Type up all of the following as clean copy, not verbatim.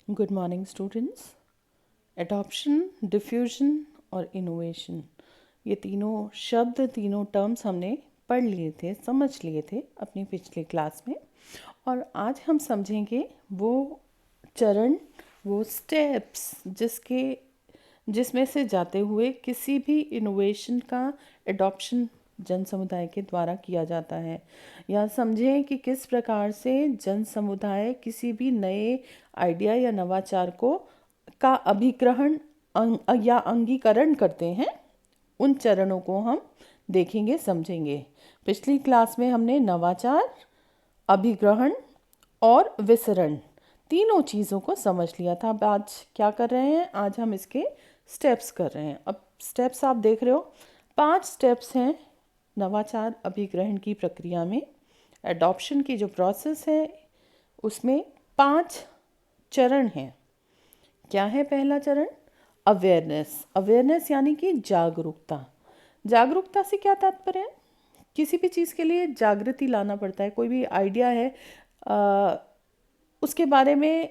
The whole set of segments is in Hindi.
Good morning students. Adoption, diffusion और इनोवेशन, ये तीनों शब्द, तीनों टर्म्स हमने पढ़ लिए थे, समझ लिए थे अपनी पिछली क्लास में। और आज हम समझेंगे वो चरण, वो स्टेप्स जिसमें से जाते हुए किसी भी इनोवेशन का एडॉप्शन जन समुदाय के द्वारा किया जाता है। या समझें कि किस प्रकार से जन समुदाय किसी भी नए आइडिया या नवाचार को का अभिग्रहण या अंगीकरण करते हैं। उन चरणों को हम देखेंगे, समझेंगे। पिछली क्लास में हमने नवाचार, अभिग्रहण और विसरण तीनों चीज़ों को समझ लिया था। अब आज क्या कर रहे हैं? आज हम इसके स्टेप्स कर रहे हैं। अब स्टेप्स आप देख रहे हो, 5 स्टेप्स हैं नवाचार अभिग्रहण की प्रक्रिया में। एडॉप्शन की जो प्रोसेस है उसमें 5 चरण हैं। क्या है पहला चरण? अवेयरनेस। अवेयरनेस यानी कि जागरूकता। जागरूकता से क्या तात्पर्य है? किसी भी चीज़ के लिए जागृति लाना पड़ता है। कोई भी आइडिया है, उसके बारे में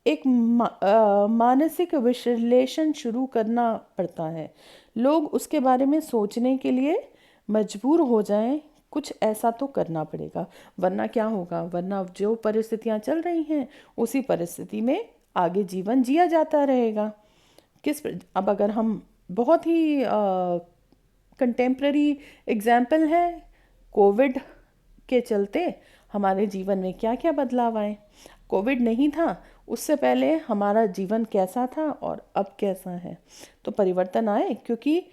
एक मानसिक विश्लेषण शुरू करना पड़ता है। लोग उसके बारे में सोचने के लिए मजबूर हो जाएं, कुछ ऐसा तो करना पड़ेगा, वरना क्या होगा? वरना जो परिस्थितियां चल रही हैं उसी परिस्थिति में आगे जीवन जिया जाता रहेगा। अब अगर हम बहुत ही कंटेम्प्ररी एग्जाम्पल है, कोविड के चलते हमारे जीवन में क्या क्या बदलाव आए। कोविड नहीं था उससे पहले हमारा जीवन कैसा था और अब कैसा है, तो परिवर्तन आए, क्योंकि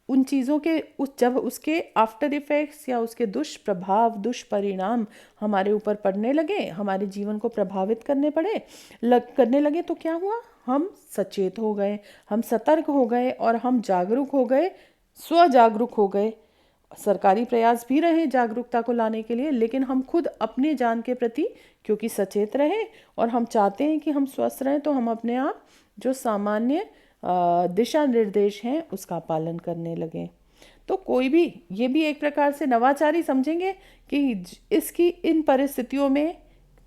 उन चीज़ों के जब उसके आफ्टर इफ़ेक्ट्स या उसके दुष्प्रभाव, दुष्परिणाम हमारे ऊपर पड़ने लगे, हमारे जीवन को प्रभावित करने लगे, तो क्या हुआ? हम सचेत हो गए, हम सतर्क हो गए और हम जागरूक हो गए, स्वजागरूक हो गए। सरकारी प्रयास भी रहे जागरूकता को लाने के लिए, लेकिन हम खुद अपने जान के प्रति क्योंकि सचेत रहे और हम चाहते हैं कि हम स्वस्थ रहें, तो हम अपने आप जो सामान्य दिशा निर्देश हैं उसका पालन करने लगे। तो कोई भी, ये भी एक प्रकार से नवाचारी समझेंगे कि इसकी इन परिस्थितियों में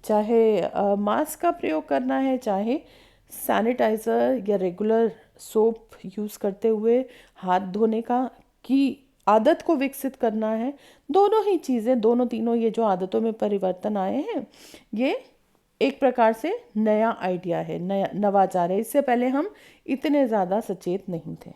चाहे मास्क का प्रयोग करना है, चाहे सैनिटाइज़र या रेगुलर सोप यूज़ करते हुए हाथ धोने की आदत को विकसित करना है। दोनों ही चीज़ें, दोनों तीनों ये जो आदतों में परिवर्तन आए हैं, ये एक प्रकार से नया आइडिया है, नया नवाचार है। इससे पहले हम इतने ज़्यादा सचेत नहीं थे।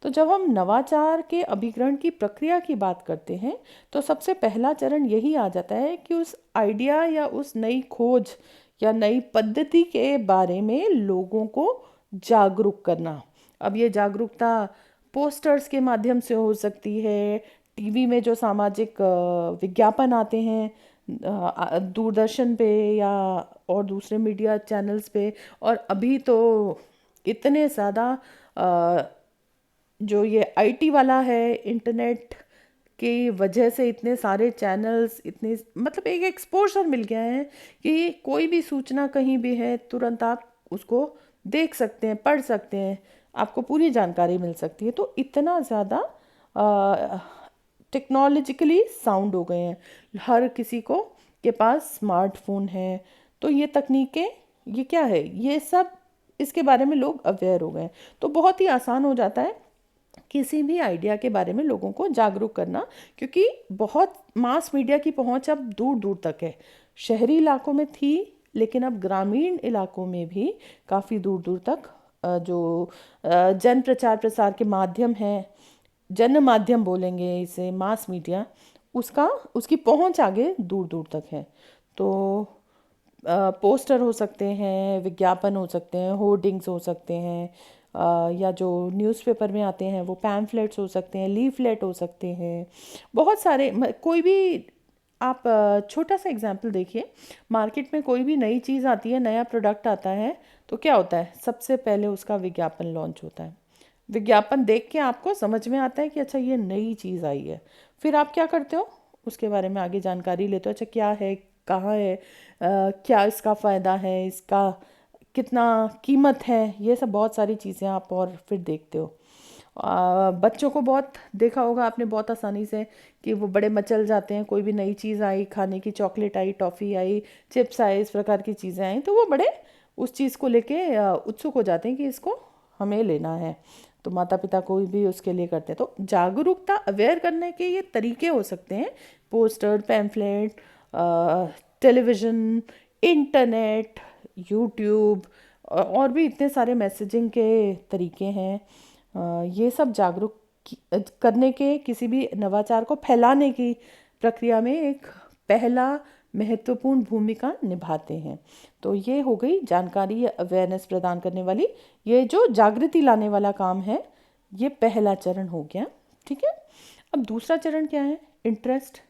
तो जब हम नवाचार के अभिग्रहण की प्रक्रिया की बात करते हैं तो सबसे पहला चरण यही आ जाता है कि उस आइडिया या उस नई खोज या नई पद्धति के बारे में लोगों को जागरूक करना। अब ये जागरूकता पोस्टर्स के माध्यम से हो सकती है, टीवी में जो सामाजिक विज्ञापन आते हैं, दूरदर्शन पे या और दूसरे मीडिया चैनल्स पे, और अभी तो इतने ज़्यादा जो ये आईटी वाला है, इंटरनेट की वजह से इतने सारे चैनल्स, इतने मतलब एक एक्सपोजर मिल गया है कि कोई भी सूचना कहीं भी है तुरंत आप उसको देख सकते हैं, पढ़ सकते हैं, आपको पूरी जानकारी मिल सकती है। तो इतना ज़्यादा टेक्नोलॉजिकली साउंड हो गए हैं, हर किसी को के पास स्मार्टफोन है। तो ये तकनीकें, ये क्या है, ये सब इसके बारे में लोग अवेयर हो गए, तो बहुत ही आसान हो जाता है किसी भी आइडिया के बारे में लोगों को जागरूक करना, क्योंकि बहुत मास मीडिया की पहुंच अब दूर दूर तक है। शहरी इलाकों में थी, लेकिन अब ग्रामीण इलाकों में भी काफ़ी दूर दूर तक जो जन प्रचार प्रसार के माध्यम हैं, जन माध्यम बोलेंगे इसे, मास मीडिया, उसकी पहुंच आगे दूर दूर तक है। तो पोस्टर हो सकते हैं, विज्ञापन हो सकते हैं, होर्डिंग्स हो सकते हैं, या जो न्यूज़पेपर में आते हैं वो पैम्फलेट्स हो सकते हैं, लीफलेट हो सकते हैं, बहुत सारे। कोई भी आप छोटा सा एग्जांपल देखिए, मार्केट में कोई भी नई चीज़ आती है, नया प्रोडक्ट आता है, तो क्या होता है? सबसे पहले उसका विज्ञापन लॉन्च होता है। विज्ञापन देख के आपको समझ में आता है कि अच्छा ये नई चीज़ आई है। फिर आप क्या करते हो? उसके बारे में आगे जानकारी लेते हो, अच्छा क्या है, कहाँ है, क्या इसका फ़ायदा है, इसका कितना कीमत है, ये सब बहुत सारी चीज़ें आप और फिर देखते हो। बच्चों को बहुत देखा होगा आपने, बहुत आसानी से कि वो बड़े मचल जाते हैं, कोई भी नई चीज़ आई, खाने की चॉकलेट आई, टॉफ़ी आई, चिप्स आए, इस प्रकार की चीज़ें आई, तो वो बड़े उस चीज़ को लेके उत्सुक हो जाते हैं कि इसको हमें लेना है। तो माता पिता कोई भी उसके लिए करते हैं। तो जागरूकता अवेयर करने के ये तरीके हो सकते हैं, poster, pamphlet, television, internet, YouTube, और भी इतने सारे मैसेजिंग के तरीके हैं। ये सब करने के, किसी भी नवाचार को फैलाने की प्रक्रिया में एक पहला महत्वपूर्ण भूमिका निभाते हैं। तो ये हो गई जानकारी या अवेयरनेस प्रदान करने वाली, ये जो जागृति लाने वाला काम है, ये पहला चरण हो गया। ठीक है। अब दूसरा चरण क्या है? इंटरेस्ट।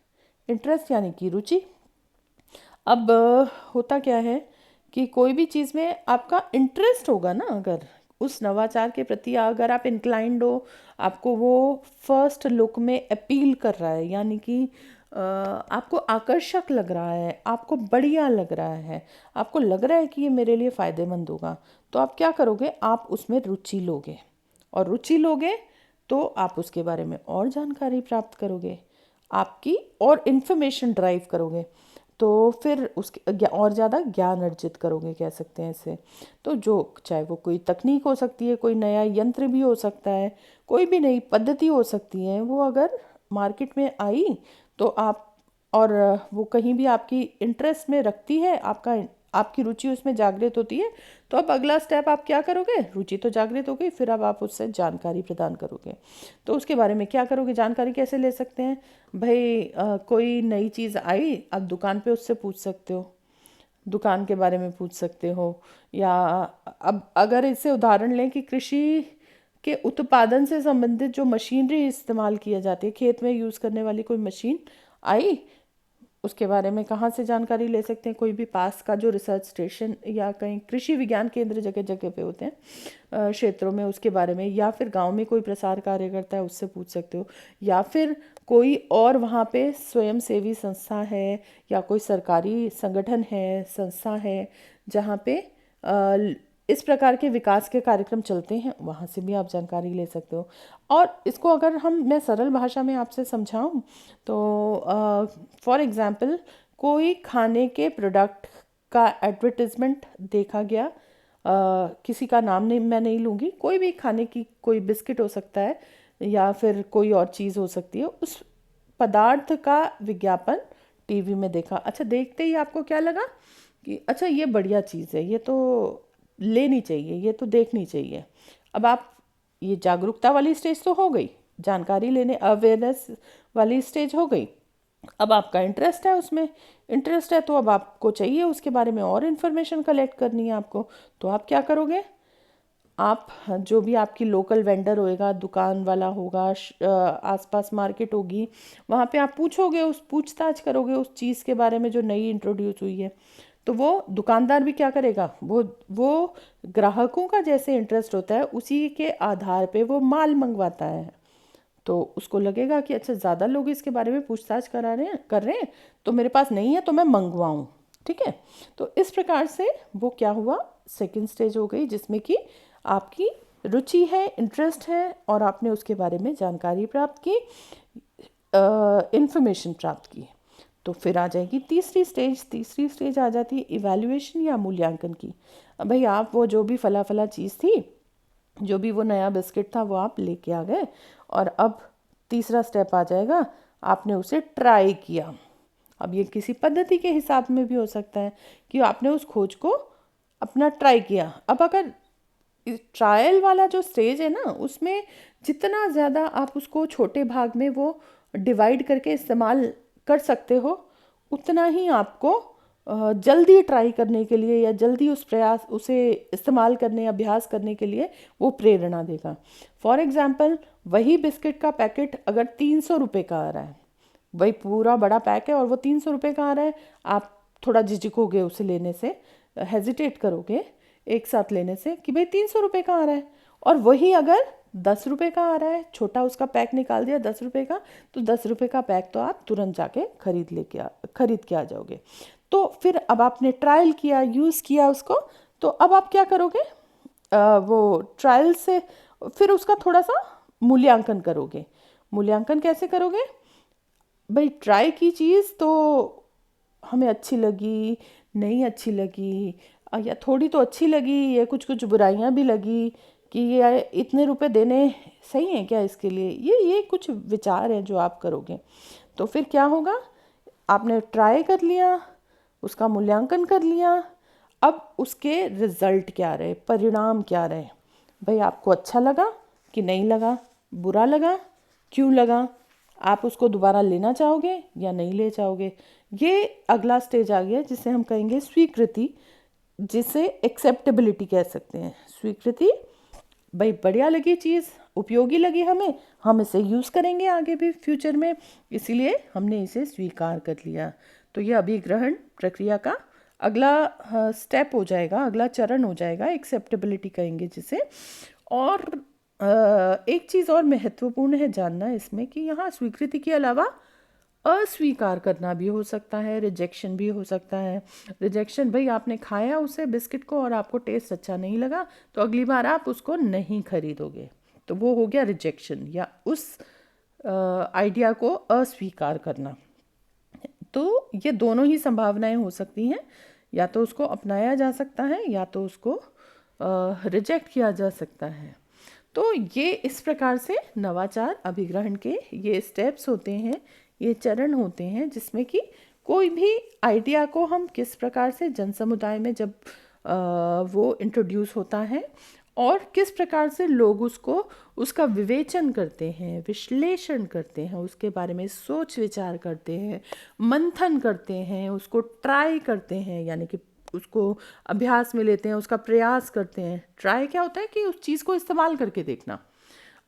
इंटरेस्ट यानी कि रुचि। अब होता क्या है कि कोई भी चीज़ में आपका इंटरेस्ट होगा ना, अगर उस नवाचार के प्रति अगर आप इंक्लाइंड हो, आपको वो फर्स्ट लुक में अपील कर रहा है, यानी कि आपको आकर्षक लग रहा है, आपको बढ़िया लग रहा है, आपको लग रहा है कि ये मेरे लिए फ़ायदेमंद होगा, तो आप क्या करोगे? आप उसमें रुचि लोगे, और रुचि लोगे तो आप उसके बारे में और जानकारी प्राप्त करोगे, आपकी और इन्फॉर्मेशन ड्राइव करोगे, तो फिर उसके और ज़्यादा ज्ञान अर्जित करोगे, कह सकते हैं इसे। तो जो चाहे वो कोई तकनीक हो सकती है, कोई नया यंत्र भी हो सकता है, कोई भी नई पद्धति हो सकती है, वो अगर मार्केट में आई तो आप, और वो कहीं भी आपकी इंटरेस्ट में रखती है, आपकी रुचि उसमें जागृत होती है, तो अब अगला स्टेप आप क्या करोगे? रुचि तो जागृत हो गई, फिर अब आप उससे जानकारी प्रदान करोगे। तो उसके बारे में क्या करोगे? जानकारी कैसे ले सकते हैं भाई? कोई नई चीज़ आई, आप दुकान पे उससे पूछ सकते हो, दुकान के बारे में पूछ सकते हो। या अब अगर इससे उदाहरण लें कि कृषि के उत्पादन से संबंधित जो मशीनरी इस्तेमाल किया जाती है, खेत में यूज़ करने वाली कोई मशीन आई, उसके बारे में कहाँ से जानकारी ले सकते हैं? कोई भी पास का जो रिसर्च स्टेशन या कहीं कृषि विज्ञान केंद्र जगह जगह पे होते हैं क्षेत्रों में, उसके बारे में, या फिर गांव में कोई प्रसार कार्य करता है, उससे पूछ सकते हो। या फिर कोई और वहाँ पे स्वयं सेवी संस्था है, या कोई सरकारी संगठन है, संस्था है, जहाँ पे इस प्रकार के विकास के कार्यक्रम चलते हैं, वहाँ से भी आप जानकारी ले सकते हो। और इसको अगर मैं सरल भाषा में आपसे समझाऊं तो फॉर एग्ज़ाम्पल, कोई खाने के प्रोडक्ट का एडवर्टिजमेंट देखा गया, किसी का नाम नहीं, मैं नहीं लूँगी, कोई भी खाने की कोई बिस्किट हो सकता है, या फिर कोई और चीज़ हो सकती है, उस पदार्थ का विज्ञापन टीवी में देखा। अच्छा, देखते ही आपको क्या लगा कि अच्छा ये बढ़िया चीज़ है, ये तो लेनी चाहिए, ये तो देखनी चाहिए। अब आप, ये जागरूकता वाली स्टेज तो हो गई, जानकारी लेने, अवेयरनेस वाली स्टेज हो गई। अब आपका इंटरेस्ट है उसमें, इंटरेस्ट है तो अब आपको चाहिए उसके बारे में और इन्फॉर्मेशन कलेक्ट करनी है आपको, तो आप क्या करोगे? आप जो भी आपकी लोकल वेंडर होएगा, दुकान वाला होगा, आसपास मार्केट होगी, वहाँ पे आप पूछोगे, पूछताछ करोगे उस चीज़ के बारे में जो नई इंट्रोड्यूस हुई है। तो वो दुकानदार भी क्या करेगा? वो ग्राहकों का जैसे इंटरेस्ट होता है, उसी के आधार पे वो माल मंगवाता है। तो उसको लगेगा कि अच्छा, ज़्यादा लोग इसके बारे में पूछताछ कर रहे हैं, तो मेरे पास नहीं है तो मैं मंगवाऊँ। ठीक है। तो इस प्रकार से वो क्या हुआ? सेकंड स्टेज हो गई, जिसमें कि आपकी रुचि है, इंटरेस्ट है, और आपने उसके बारे में जानकारी प्राप्त की, इंफॉर्मेशन प्राप्त की। तो फिर आ जाएगी तीसरी स्टेज। तीसरी स्टेज आ जाती है इवैल्यूएशन या मूल्यांकन की। अब भाई, आप वो जो भी फला फला चीज़ थी, जो भी वो नया बिस्किट था, वो आप लेके आ गए, और अब तीसरा स्टेप आ जाएगा, आपने उसे ट्राई किया। अब ये किसी पद्धति के हिसाब में भी हो सकता है कि आपने उस खोज को अपना ट्राई किया। अब अगर ट्रायल वाला जो स्टेज है ना, उसमें जितना ज़्यादा आप उसको छोटे भाग में वो डिवाइड करके इस्तेमाल कर सकते हो, उतना ही आपको जल्दी ट्राई करने के लिए, या जल्दी उसे इस्तेमाल करने, अभ्यास करने के लिए वो प्रेरणा देगा। फॉर एग्ज़ाम्पल, वही बिस्किट का पैकेट अगर 300 रुपये का आ रहा है, वही पूरा बड़ा पैक है और वो 300 रुपये का आ रहा है, आप थोड़ा झिझकोगे उसे लेने से, हेजिटेट करोगे एक साथ लेने से कि भाई 300 रुपये का आ रहा है। और वही अगर 10 रुपये का आ रहा है, छोटा उसका पैक निकाल दिया 10 रुपये का, तो 10 रुपये का पैक तो आप तुरंत जाके खरीद के आ जाओगे। तो फिर अब आपने ट्रायल किया, यूज़ किया उसको, तो अब आप क्या करोगे? वो ट्रायल से फिर उसका थोड़ा सा मूल्यांकन करोगे। मूल्यांकन कैसे करोगे? भाई, ट्राई की चीज़ तो हमें अच्छी लगी, नहीं अच्छी लगी, या थोड़ी तो अच्छी लगी, या कुछ कुछ बुराइयां भी लगी कि ये इतने रुपए देने सही हैं क्या इसके लिए, ये कुछ विचार हैं जो आप करोगे। तो फिर क्या होगा, आपने ट्राई कर लिया, उसका मूल्यांकन कर लिया, अब उसके रिजल्ट क्या रहे, परिणाम क्या रहे, भाई आपको अच्छा लगा कि नहीं लगा, बुरा लगा, क्यों लगा, आप उसको दोबारा लेना चाहोगे या नहीं ले चाहोगे। ये अगला स्टेज आ गया जिसे हम कहेंगे स्वीकृति, जिसे एक्सेप्टेबिलिटी कह सकते हैं। स्वीकृति, भाई बढ़िया लगी चीज़, उपयोगी लगी हमें, हम इसे यूज़ करेंगे आगे भी फ्यूचर में, इसीलिए हमने इसे स्वीकार कर लिया। तो ये अभिग्रहण प्रक्रिया का अगला स्टेप हो जाएगा, अगला चरण हो जाएगा, एक्सेप्टेबिलिटी कहेंगे जिसे। और एक चीज़ और महत्वपूर्ण है जानना इसमें कि यहाँ स्वीकृति के अलावा अस्वीकार करना भी हो सकता है, रिजेक्शन भी हो सकता है। रिजेक्शन, भाई आपने खाया उसे बिस्किट को और आपको टेस्ट अच्छा नहीं लगा, तो अगली बार आप उसको नहीं खरीदोगे, तो वो हो गया रिजेक्शन, या उस आइडिया को अस्वीकार करना। तो ये दोनों ही संभावनाएं हो सकती हैं, या तो उसको अपनाया जा सकता है या तो उसको रिजेक्ट किया जा सकता है। तो ये इस प्रकार से नवाचार अभिग्रहण के ये स्टेप्स होते हैं, ये चरण होते हैं, जिसमें कि कोई भी आइडिया को हम किस प्रकार से जन समुदाय में जब वो इंट्रोड्यूस होता है और किस प्रकार से लोग उसका विवेचन करते हैं, विश्लेषण करते हैं, उसके बारे में सोच विचार करते हैं, मंथन करते हैं, उसको ट्राई करते हैं, यानी कि उसको अभ्यास में लेते हैं, उसका प्रयास करते हैं। ट्राई क्या होता है कि उस चीज़ को इस्तेमाल करके देखना।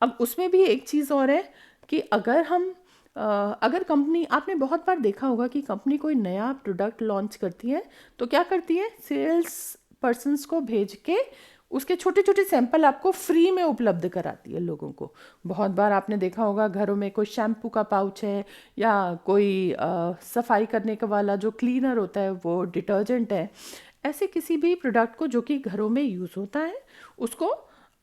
अब उसमें भी एक चीज़ और है कि अगर कंपनी, आपने बहुत बार देखा होगा कि कंपनी कोई नया प्रोडक्ट लॉन्च करती है तो क्या करती है, सेल्स पर्सन्स को भेज के उसके छोटे छोटे सैंपल आपको फ्री में उपलब्ध कराती है लोगों को। बहुत बार आपने देखा होगा घरों में कोई शैम्पू का पाउच है, या कोई सफाई करने का वाला जो क्लीनर होता है, वो डिटर्जेंट है, ऐसे किसी भी प्रोडक्ट को जो कि घरों में यूज़ होता है, उसको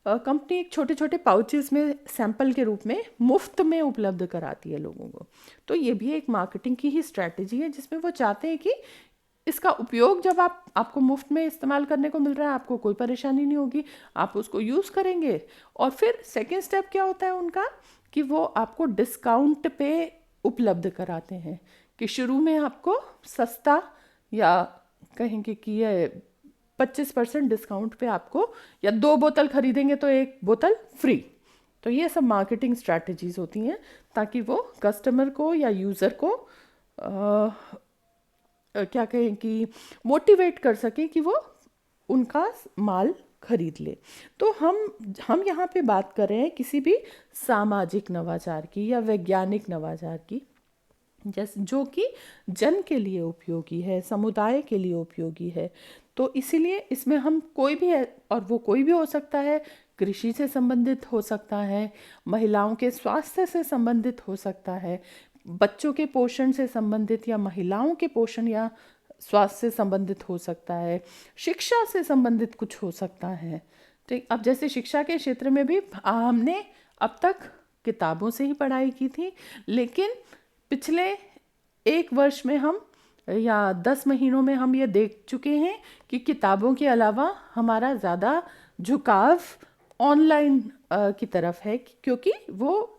कंपनी एक छोटे छोटे पाउचेस में सैंपल के रूप में मुफ्त में उपलब्ध कराती है लोगों को। तो ये भी एक मार्केटिंग की ही स्ट्रैटेजी है, जिसमें वो चाहते हैं कि इसका उपयोग जब आपको मुफ्त में इस्तेमाल करने को मिल रहा है, आपको कोई परेशानी नहीं होगी, आप उसको यूज़ करेंगे। और फिर सेकेंड स्टेप क्या होता है उनका, कि वो आपको डिस्काउंट पे उपलब्ध कराते हैं, कि शुरू में आपको सस्ता, या कहेंगे कि ये 25% डिस्काउंट पे आपको, या 2 बोतल खरीदेंगे तो 1 बोतल फ्री। तो ये सब मार्केटिंग स्ट्रैटेजीज होती हैं, ताकि वो कस्टमर को या यूज़र को क्या कहें कि मोटिवेट कर सके कि वो उनका माल खरीद ले। तो हम यहाँ पे बात कर रहे हैं किसी भी सामाजिक नवाचार की या वैज्ञानिक नवाचार की, जैसे जो कि जन के लिए उपयोगी है, समुदाय के लिए उपयोगी है। तो इसीलिए इसमें हम कोई भी है, और वो कोई भी हो सकता है, कृषि से संबंधित हो सकता है, महिलाओं के स्वास्थ्य से संबंधित हो सकता है, बच्चों के पोषण से संबंधित, या महिलाओं के पोषण या स्वास्थ्य से संबंधित हो सकता है, शिक्षा से संबंधित कुछ हो सकता है। ठीक, अब जैसे शिक्षा के क्षेत्र में भी हमने अब तक किताबों से ही पढ़ाई की थी, लेकिन पिछले 1 वर्ष में हम, या 10 महीनों में हम ये देख चुके हैं कि किताबों के अलावा हमारा ज़्यादा झुकाव ऑनलाइन की तरफ है, क्योंकि वो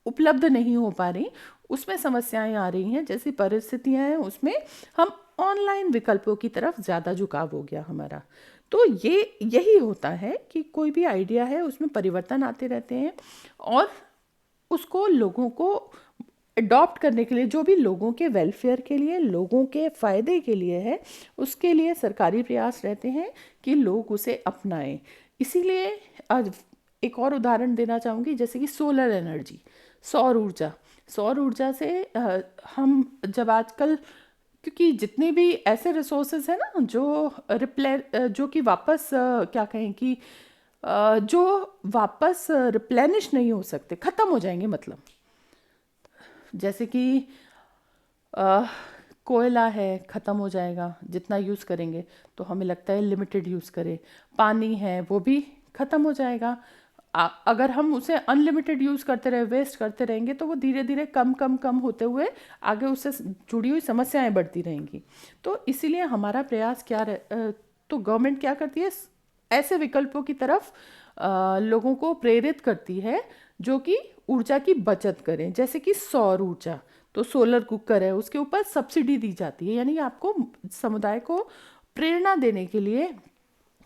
उपलब्ध नहीं हो पा रही, उसमें समस्याएं आ रही हैं, जैसी परिस्थितियां हैं उसमें हम ऑनलाइन विकल्पों की तरफ ज़्यादा झुकाव हो गया हमारा। तो यही होता है कि कोई भी आइडिया है उसमें परिवर्तन आते रहते हैं, और उसको लोगों को अडॉप्ट करने के लिए, जो भी लोगों के वेलफेयर के लिए, लोगों के फ़ायदे के लिए है, उसके लिए सरकारी प्रयास रहते हैं कि लोग उसे अपनाएं। इसीलिए आज एक और उदाहरण देना चाहूँगी, जैसे कि सोलर एनर्जी, सौर ऊर्जा से हम जब आजकल, क्योंकि जितने भी ऐसे रिसोर्सेज हैं ना जो कि वापस क्या कहें कि जो वापस रिप्लेनिश नहीं हो सकते, ख़त्म हो जाएंगे, मतलब जैसे कि कोयला है, ख़त्म हो जाएगा जितना यूज़ करेंगे, तो हमें लगता है लिमिटेड यूज़ करें। पानी है वो भी ख़त्म हो जाएगा, अगर हम उसे अनलिमिटेड यूज़ करते रहे, वेस्ट करते रहेंगे, तो वो धीरे धीरे कम होते हुए आगे उससे जुड़ी हुई समस्याएं बढ़ती रहेंगी। तो इसीलिए हमारा प्रयास क्या तो गवर्नमेंट क्या करती है, ऐसे विकल्पों की तरफ लोगों को प्रेरित करती है जो कि ऊर्जा की बचत करें, जैसे कि सौर ऊर्जा। तो सोलर कुकर है, उसके ऊपर सब्सिडी दी जाती है, यानी आपको समुदाय को प्रेरणा देने के लिए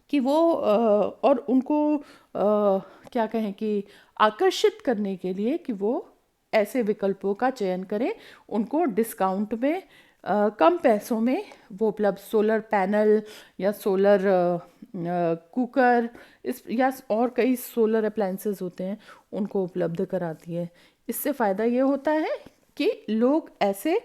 कि वो और उनको क्या कहें कि आकर्षित करने के लिए कि वो ऐसे विकल्पों का चयन करें, उनको डिस्काउंट में कम पैसों में वो उपलब्ध, सोलर पैनल या सोलर कुकर इस या और कई सोलर अप्लायंसेस होते हैं, उनको उपलब्ध कराती है। इससे फ़ायदा ये होता है कि लोग ऐसे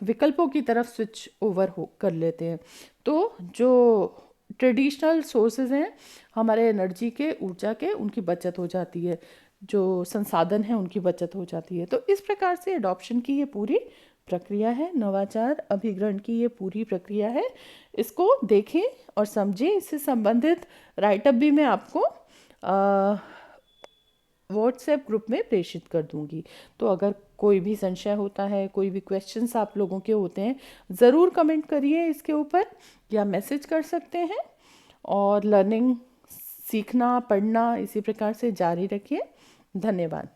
विकल्पों की तरफ स्विच ओवर हो कर लेते हैं। तो जो ट्रेडिशनल सोर्सेज हैं हमारे एनर्जी के, ऊर्जा के, उनकी बचत हो जाती है, जो संसाधन है उनकी बचत हो जाती है। तो इस प्रकार से अडॉप्शन की ये पूरी प्रक्रिया है, नवाचार अभिग्रहण की ये पूरी प्रक्रिया है। इसको देखें और समझें। इससे संबंधित राइटअप भी मैं आपको व्हाट्सएप ग्रुप में प्रेषित कर दूंगी। तो अगर कोई भी संशय होता है, कोई भी क्वेश्चंस आप लोगों के होते हैं, ज़रूर कमेंट करिए इसके ऊपर या मैसेज कर सकते हैं। और लर्निंग, सीखना, पढ़ना इसी प्रकार से जारी रखिए। धन्यवाद।